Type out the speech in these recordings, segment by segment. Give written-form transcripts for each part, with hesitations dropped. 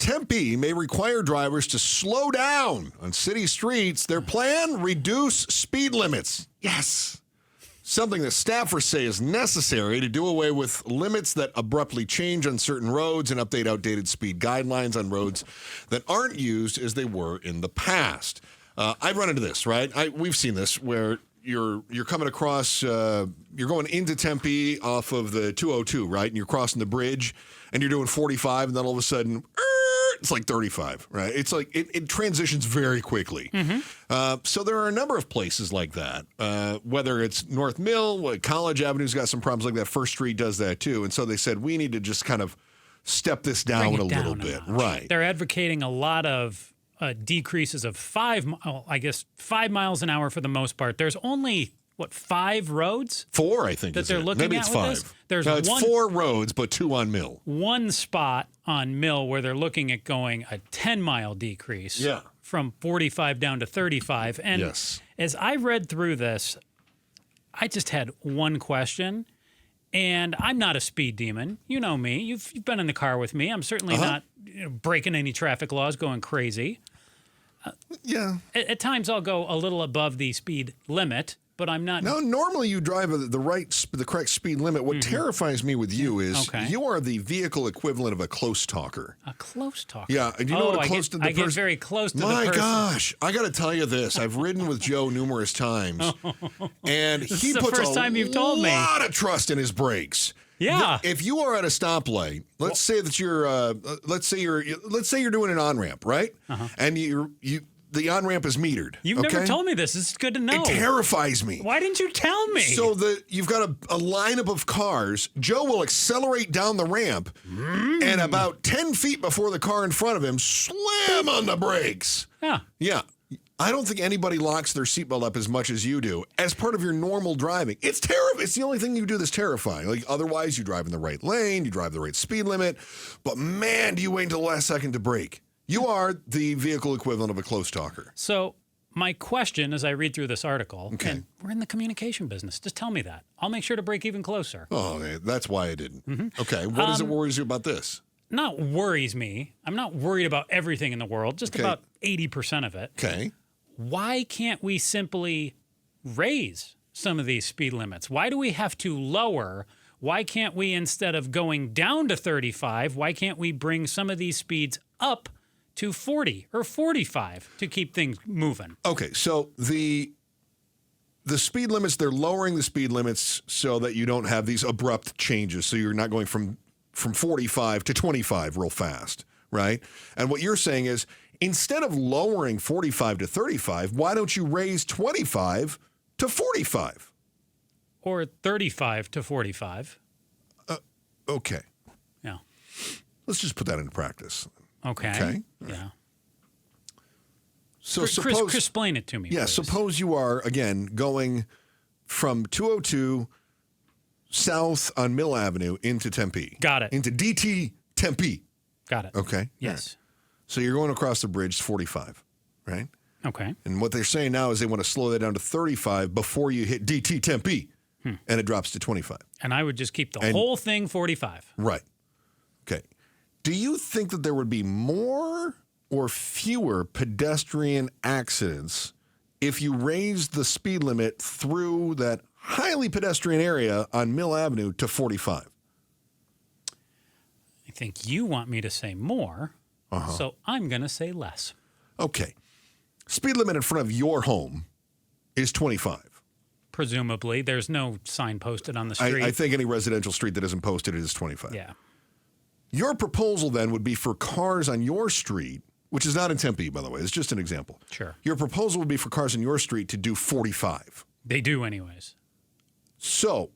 Tempe may require drivers to slow down on city streets. Their plan, reduce speed limits. Yes. Something that staffers say is necessary to do away with limits that abruptly change on certain roads and update outdated speed guidelines on roads that aren't used as they were in the past. I've run into this, right? We've seen this where you're coming across, you're going into Tempe off of the 202, right? And you're crossing the bridge and you're doing 45 and then all of a sudden, it's like 35, right? It's like it transitions very quickly. Mm-hmm. So there are a number of places like that, whether it's North Mill, College Avenue's got some problems like that. First Street does that too. And so they said, we need to just kind of step this down a little bit. Right. They're advocating a lot of decreases of 5 miles an hour for the most part. There's only, 5 roads? 4, I think, that they're looking Maybe at it's with 5. this? There's it's 4 roads, but 2 on Mill. One spot on Mill where they're looking at going a 10-mile decrease from 45 down to 35. And as I read through this, I just had one question. And I'm not a speed demon. You know me. You've been in the car with me. I'm certainly not breaking any traffic laws, going crazy. At times I'll go a little above the speed limit, but I'm not. No, normally you drive the correct speed limit. What terrifies me with you is you are the vehicle equivalent of a close talker. A close talker? Yeah. Do you know what a close to the person? I get very close to the person. My gosh. I got to tell you this. I've ridden with Joe numerous times, and he puts a lot of trust in his brakes. Yeah. If you are at a stoplight, let's say that let's say you're doing an on-ramp, right? And the on-ramp is metered. You've never told me this. This is good to know. It terrifies me. Why didn't you tell me? So you've got a lineup of cars. Joe will accelerate down the ramp, and about 10 feet before the car in front of him, slam on the brakes. Yeah. I don't think anybody locks their seatbelt up as much as you do as part of your normal driving. It's terrible. It's the only thing you do that's terrifying. Like, otherwise, you drive in the right lane, you drive the right speed limit, but man, do you wait until the last second to brake. You are the vehicle equivalent of a close talker. So my question as I read through this article, and we're in the communication business, just tell me that. I'll make sure to brake even closer. Oh, okay. That's why I didn't. Mm-hmm. Okay, what is it worries you about this? Not worries me. I'm not worried about everything in the world, just about 80% of it. Okay. Why can't we simply raise some of these speed limits? Why do we have to lower? Why can't we, instead of going down to 35, why can't we bring some of these speeds up to 40 or 45 to keep things moving? Okay, so the speed limits, they're lowering the speed limits so that you don't have these abrupt changes, so you're not going from 45 to 25 real fast, right? And what you're saying is, instead of lowering 45 to 35, why don't you raise 25 to 45? Or 35 to 45. Okay. Yeah. Let's just put that into practice. Okay. Yeah. So Chris, explain it to me, please. Suppose you are, again, going from 202 south on Mill Avenue into Tempe. Got it. Into DT Tempe. Got it. Okay. Yes. Right. So you're going across the bridge, 45, right? Okay. And what they're saying now is they want to slow that down to 35 before you hit DT Tempe, and it drops to 25. And I would just keep the whole thing 45. Right. Okay. Do you think that there would be more or fewer pedestrian accidents if you raised the speed limit through that highly pedestrian area on Mill Avenue to 45? I think you want me to say more, so I'm going to say less. Okay. Speed limit in front of your home is 25. Presumably. There's no sign posted on the street. I think any residential street that isn't posted is 25. Yeah. Your proposal then would be for cars on your street, which is not in Tempe, by the way. It's just an example. Sure. Your proposal would be for cars on your street to do 45. They do anyways. So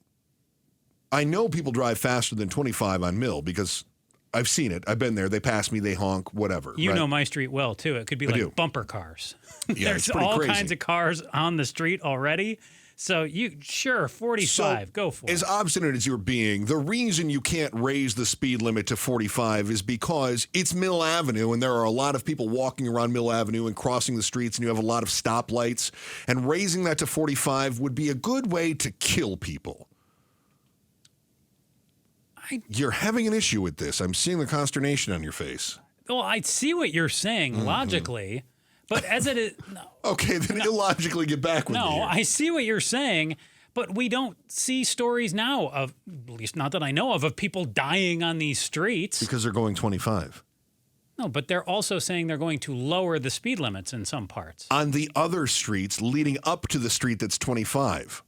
I know people drive faster than 25 on Mill because I've seen it. I've been there. They pass me. They honk, whatever. You know my street well, too. It could be like bumper cars. Yeah, There's all kinds of cars on the street already. So 45, go for it. As obstinate as you're being, the reason you can't raise the speed limit to 45 is because it's Mill Avenue, and there are a lot of people walking around Mill Avenue and crossing the streets, and you have a lot of stoplights. And raising that to 45 would be a good way to kill people. You're having an issue with this. I'm seeing the consternation on your face. Well, I see what you're saying logically, but as it is... No, okay, then illogically get back with me. No, I see what you're saying, but we don't see stories now of, at least not that I know of people dying on these streets. Because they're going 25. No, but they're also saying they're going to lower the speed limits in some parts. On the other streets leading up to the street that's 25.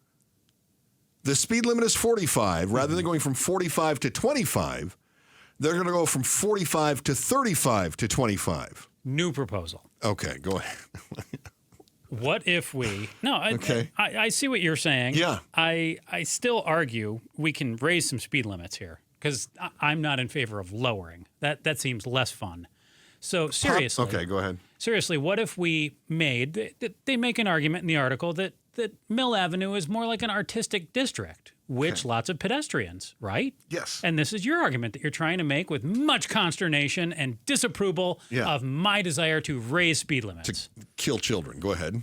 The speed limit is 45. Rather than going from 45 to 25, they're going to go from 45 to 35 to 25. New proposal. Okay, go ahead. What if we... No, I see what you're saying. Yeah. I still argue we can raise some speed limits here because I'm not in favor of lowering. That seems less fun. So seriously... Okay, go ahead. Seriously, what if we made... They make an argument in the article that Mill Avenue is more like an artistic district, which lots of pedestrians, right? Yes. And this is your argument that you're trying to make with much consternation and disapproval of my desire to raise speed limits. To kill children. Go ahead.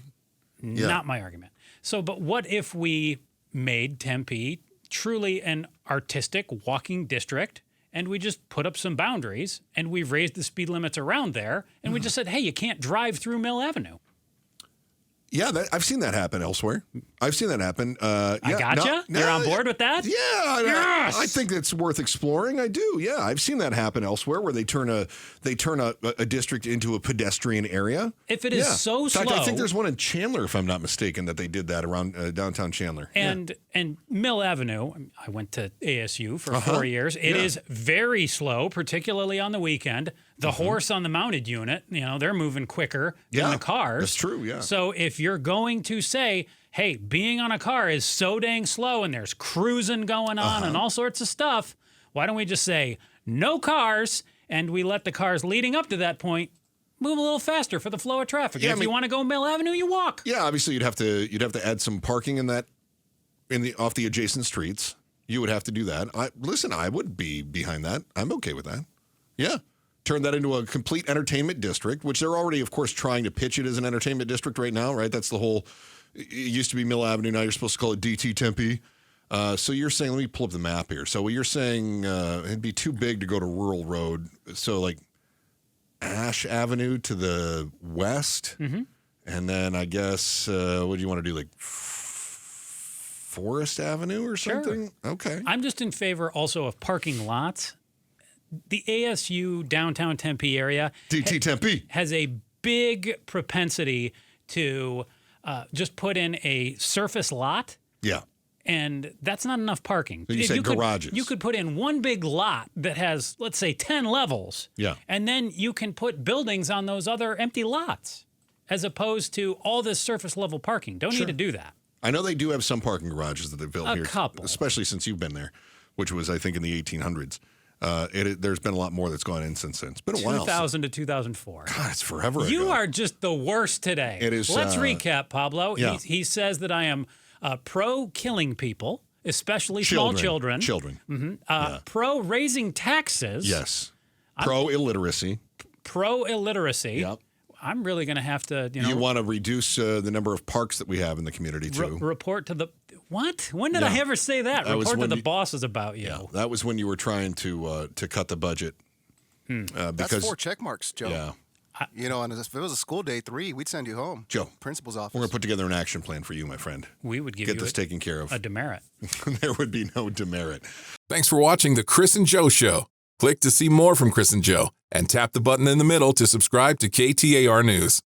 Not my argument. So, but what if we made Tempe truly an artistic walking district and we just put up some boundaries and we raised the speed limits around there and we just said, hey, you can't drive through Mill Avenue? Yeah, I've seen that happen elsewhere. I've seen that happen. I gotcha. You're on board with that? Yeah. Yes! I think it's worth exploring. I do. Yeah, I've seen that happen elsewhere where they turn a district into a pedestrian area. If it is so slow. In fact, I think there's one in Chandler, if I'm not mistaken, that they did that around downtown Chandler. And Mill Avenue, I went to ASU for 4 years. It is very slow, particularly on the weekend. The horse on the mounted unit, they're moving quicker than the cars. That's true, yeah. So if you're going to say, hey, being on a car is so dang slow and there's cruising going on and all sorts of stuff, why don't we just say no cars and we let the cars leading up to that point move a little faster for the flow of traffic? Yeah, if you want to go Mill Avenue, you walk. Yeah, obviously you'd have to add some parking off the adjacent streets. You would have to do that. I would be behind that. I'm okay with that. Yeah. Turn that into a complete entertainment district, which they're already, of course, trying to pitch it as an entertainment district right now, right? That's the whole, it used to be Mill Avenue, now you're supposed to call it DT Tempe. So you're saying, let me pull up the map here. So you're saying it'd be too big to go to Rural Road. So like Ash Avenue to the west. Mm-hmm. And then I guess, what do you want to do? Like Forest Avenue or something? Sure. Okay. I'm just in favor also of parking lots. The ASU downtown Tempe area DT Tempe has a big propensity to just put in a surface lot. Yeah. And that's not enough parking. So you said garages. You could put in one big lot that has, let's say, 10 levels. Yeah. And then you can put buildings on those other empty lots as opposed to all this surface level parking. Don't need to do that. I know they do have some parking garages that they've built here. A couple. Especially since you've been there, which was, I think, in the 1800s. There's been a lot more that's gone in since then. It's been a while. 2000 to 2004. God, it's forever ago. You are just the worst today. It is. Let's recap, Pablo. Yeah. He says that I am pro killing people, especially small children. Mm-hmm. Pro raising taxes. Yes. Pro illiteracy. Pro illiteracy. Yep. I'm really going to have to, You want to reduce the number of parks that we have in the community, too. Report to the... What? When did I ever say that? Report to the bosses about you. Yeah, that was when you were trying to cut the budget. Because that's 4 check marks, Joe. Yeah. And if it was a school day 3, we'd send you home. Joe. Principal's office. We're going to put together an action plan for you, my friend. We would get this taken care of. A demerit. There would be no demerit. Thanks for watching The Chris and Joe Show. Click to see more from Chris and Joe and tap the button in the middle to subscribe to KTAR News.